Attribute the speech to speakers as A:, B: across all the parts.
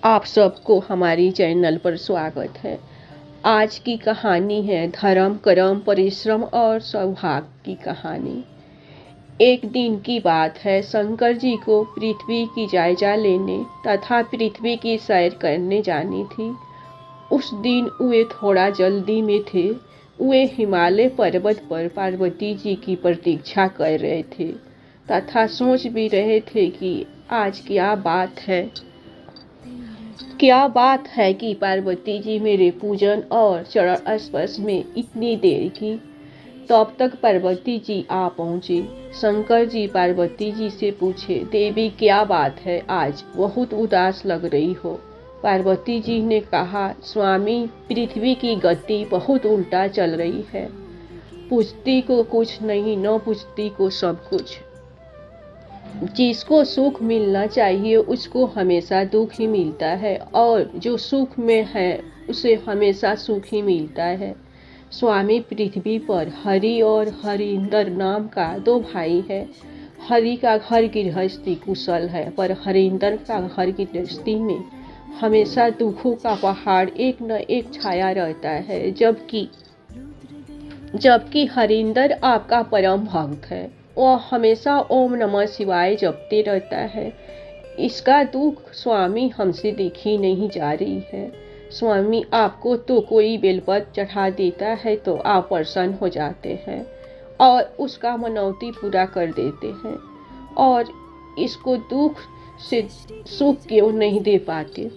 A: आप सबको हमारी चैनल पर स्वागत है। आज की कहानी है धर्म, कर्म, परिश्रम और सौभाग्य की कहानी। एक दिन की बात है, शंकर जी को पृथ्वी की जायजा लेने तथा पृथ्वी की सैर करने जानी थी। उस दिन वे थोड़ा जल्दी में थे। वे हिमालय पर्वत पर पार्वती जी की प्रतीक्षा कर रहे थे तथा सोच भी रहे थे कि आज क्या बात है कि पार्वती जी मेरे पूजन और चरण स्पर्श में इतनी देर की। तब तक पार्वती जी आ पहुंची। शंकर जी पार्वती जी से पूछे, देवी क्या बात है, आज बहुत उदास लग रही हो। पार्वती जी ने कहा, स्वामी पृथ्वी की गति बहुत उल्टा चल रही है। पूछती को कुछ नहीं, न पूछती को सब कुछ। जिसको सुख मिलना चाहिए उसको हमेशा दुख ही मिलता है, और जो सुख में है उसे हमेशा सुख ही मिलता है। स्वामी पृथ्वी पर हरि और हरिंदर नाम का दो भाई है। हरि का घर गृहस्थी कुशल है, पर हरिंदर का घर गृहस्थी में हमेशा दुखों का पहाड़ एक न एक छाया रहता है। जबकि हरिंदर आपका परम भक्त है। वह हमेशा ओम नमः शिवाय जपते रहता है। इसका दुख स्वामी हमसे देखी नहीं जा रही है। स्वामी आपको तो कोई बेलपत्र चढ़ा देता है तो आप प्रसन्न हो जाते हैं और उसका मनौती पूरा कर देते हैं, और इसको दुख से सुख क्यों नहीं दे पाते।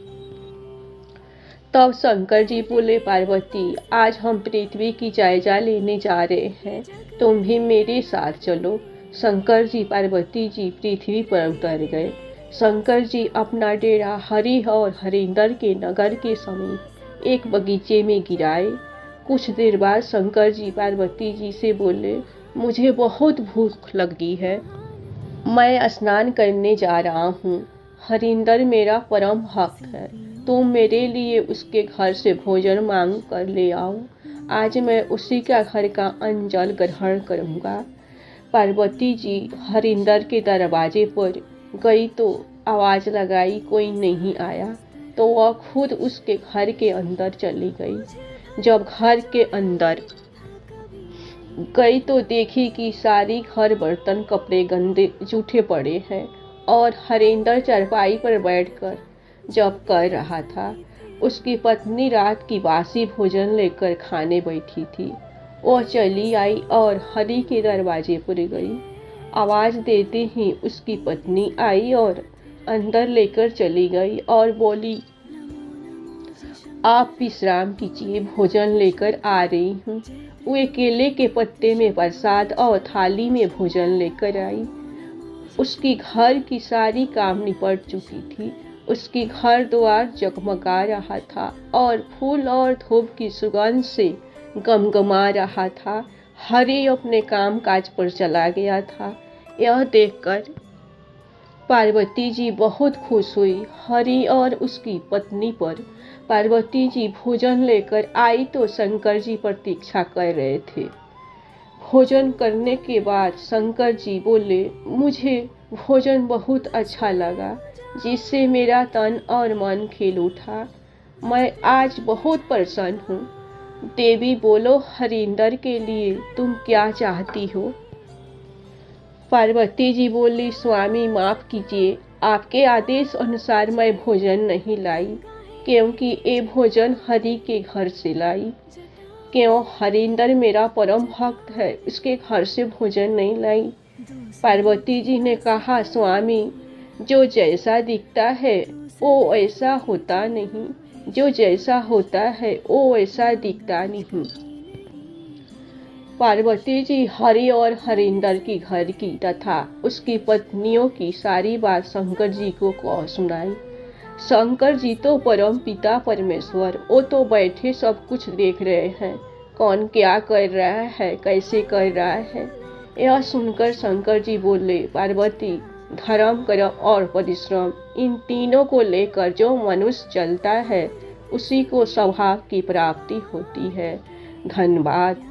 A: तब शंकर जी बोले, पार्वती आज हम पृथ्वी की जायजा लेने जा रहे हैं, तुम भी मेरे साथ चलो। शंकर जी पार्वती जी पृथ्वी पर उतर गए। शंकर जी अपना डेरा हरि और हरिंदर के नगर के समीप एक बगीचे में गिराए। कुछ देर बाद शंकर जी पार्वती जी से बोले, मुझे बहुत भूख लगी है, मैं स्नान करने जा रहा हूँ। हरिंदर मेरा परम भक्त है, तुम मेरे लिए उसके घर से भोजन मांग कर ले आओ। आज मैं उसी का घर का अन्न जल ग्रहण करूँगा। पार्वती जी हरिंदर के दरवाजे पर गई तो आवाज़ लगाई, कोई नहीं आया तो वह खुद उसके घर के अंदर चली गई। जब घर के अंदर गई तो देखी कि सारी घर बर्तन कपड़े गंदे जूठे पड़े हैं, और हरिंदर चारपाई पर बैठकर जप कर रहा था। उसकी पत्नी रात की बासी भोजन लेकर खाने बैठी थी। वह चली आई और हरि के दरवाजे पर गई। आवाज़ देते ही उसकी पत्नी आई और अंदर लेकर चली गई और बोली, आप विश्राम कीजिए, भोजन लेकर आ रही हूँ। वे केले के पत्ते में प्रसाद और थाली में भोजन लेकर आई। उसकी घर की सारी काम निपट चुकी थी। उसकी घर द्वार जगमगा रहा था और फूल और धूप की सुगंध से गमगमा रहा था। हरि अपने काम काज पर चला गया था। यह देखकर पार्वती जी बहुत खुश हुई। हरि और उसकी पत्नी पर पार्वती जी भोजन लेकर आई तो शंकर जी प्रतीक्षा कर रहे थे। भोजन करने के बाद शंकर जी बोले, मुझे भोजन बहुत अच्छा लगा, जिससे मेरा तन और मन खिल उठा। मैं आज बहुत प्रसन्न हूँ। देवी बोलो, हरिंदर के लिए तुम क्या चाहती हो। पार्वती जी बोली, स्वामी माफ कीजिए, आपके आदेश अनुसार मैं भोजन नहीं लाई, क्योंकि ये भोजन हरि के घर से लाई। क्यों, हरिंदर मेरा परम भक्त है, उसके घर से भोजन नहीं लाई। पार्वती जी ने कहा, स्वामी जो जैसा दिखता है वो ऐसा होता नहीं, जो जैसा होता है वो वैसा दिखता नहीं। पार्वती जी हरि और हरिंदर की घर की तथा उसकी पत्नियों की सारी बात शंकर जी को सुनाई। शंकर जी तो परम पिता परमेश्वर, वो तो बैठे सब कुछ देख रहे हैं, कौन क्या कर रहा है, कैसे कर रहा है। यह सुनकर शंकर जी बोले, पार्वती धर्म, कर्म और परिश्रम, इन तीनों को लेकर जो मनुष्य चलता है उसी को सौभाग्य की प्राप्ति होती है। धन्यवाद।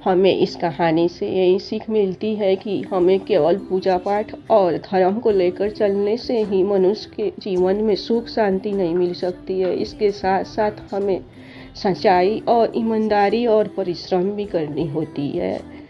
A: हमें इस कहानी से यही सीख मिलती है कि हमें केवल पूजा पाठ और धर्म को लेकर चलने से ही मनुष्य के जीवन में सुख शांति नहीं मिल सकती है। इसके साथ साथ हमें सच्चाई और ईमानदारी और परिश्रम भी करनी होती है।